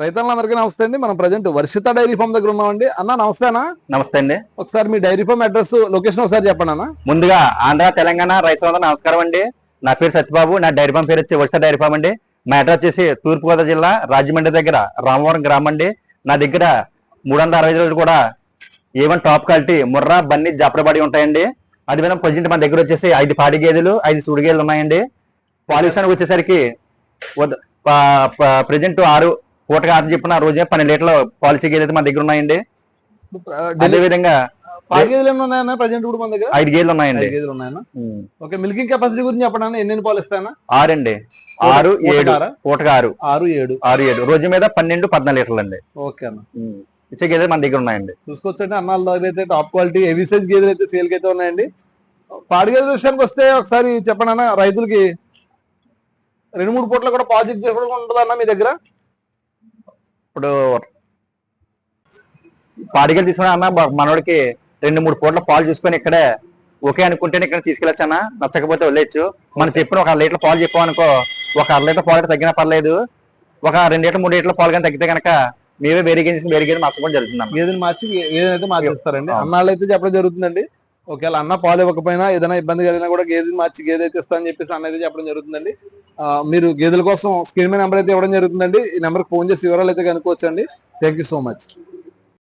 రైతులందరికీ నమస్తే అండి. మనం ప్రజెంట్ వర్షిత డైరీ ఫామ్ దగ్గర ఉన్నామండి. అన్న నమస్తే అన్న. నమస్తే అండి. ఒకసారి మీ డైరీ ఫామ్ అడ్రస్ లొకేషన్ ఒకసారి చెప్పండి అన్న. ముందుగా ఆంధ్ర తెలంగాణ రైతులందరూ నమస్కారం అండి. నా పేరు సత్యబాబు. నా డైరీ ఫామ్ పేరు వచ్చి వర్షిత డైరీ ఫామ్ అండి. మా అడ్రస్ వచ్చేసి తూర్పుగోదావరి జిల్లా రాజమండ్రి దగ్గర రామవరం గ్రామం అండి. నా దగ్గర 365 రోజులు కూడా ఏవన్ టాప్ క్వాలిటీ ముర్రా బన్ని జాపరబడి ఉంటాయండి. అది విధంగా ప్రజెంట్ మన దగ్గర వచ్చేసి 5 పాడి గేదెలు 5 సూడి గేదెలు ఉన్నాయండి. పాల్యూషన్ వచ్చేసరికి ప్రజెంట్ 6 పూటగా 6 చెప్పిన రోజే 12 లీటర్ల పాలిచ్చే గేదెలు మన దగ్గర ఉన్నాయండి. అదే విధంగా ప్రజెంట్ కూడా మన దగ్గర 5 గేదెలు ఉన్నాయండి. ఓకే, మిల్కింగ్ కెపాసిటీ గురించి చెప్పండి. ఎన్ని పాలు ఇస్తాయన్నా? 6 అండి. 6 7 పూటగా 6 7 రోజు మీద 12 14 లీటర్లు అండి. ఓకే అన్న. ఇచ్చే గేదెలు మన దగ్గర ఉన్నాయండి. చూసుకోవచ్చండి అన్నాళ్ళ దగ్గర అయితే టాప్ క్వాలిటీ హెవీ సైజ్ గేదెలు అయితే సేల్ కి అయితే ఉన్నాయండి. పాడి గేదెల విషయానికి వస్తే ఒకసారి చెప్పండి అన్న, రైతులకి 2-3 పూట్ల కూడా ప్రాజెక్ట్ చేసుకోవడం ఉంటుంది అన్న మీ దగ్గర? ఇప్పుడు పాడిగలు తీసుకున్నా అన్న మనోడికి 2-3 పూట్ల పాలు చూసుకొని ఇక్కడే ఓకే అనుకుంటేనే ఇక్కడ తీసుకెళ్ళచ్చు అన్న. నచ్చకపోతే వదిలేచ్చు. మనం చెప్పిన ఒక 1 లీటర్ పాలు చెప్పామనుకో, ఒక 1/2 లీటర్ పాలు తగ్గినా పర్లేదు, ఒక 2 లీటర్ 3 లీటర్ల పాలు కానీ తగ్గితే కనుక మేమే వేరే గేదె మార్చుకోవడం జరుగుతుంది. గేదెని మార్చి ఏదైతే మార్చేస్తారండి. అన్నాళ్ళు అయితే చెప్పడం జరుగుతుందండి. ఒకవేళ అన్న పాలు ఇవ్వకపోయినా ఏదైనా ఇబ్బంది కలిగినా కూడా గేదెని మార్చి గేదె అయితే ఇస్తా అని చెప్పేసి అన్న అయితే చెప్పడం జరుగుతుందండి. మీరు గేదెల కోసం స్క్రీన్ మీద నెంబర్ అయితే ఇవ్వడం జరుగుతుందండి. ఈ నెంబర్కి ఫోన్ చేసి వివరాలు అయితే కనుక్కోవచ్చండి. Thank you so much.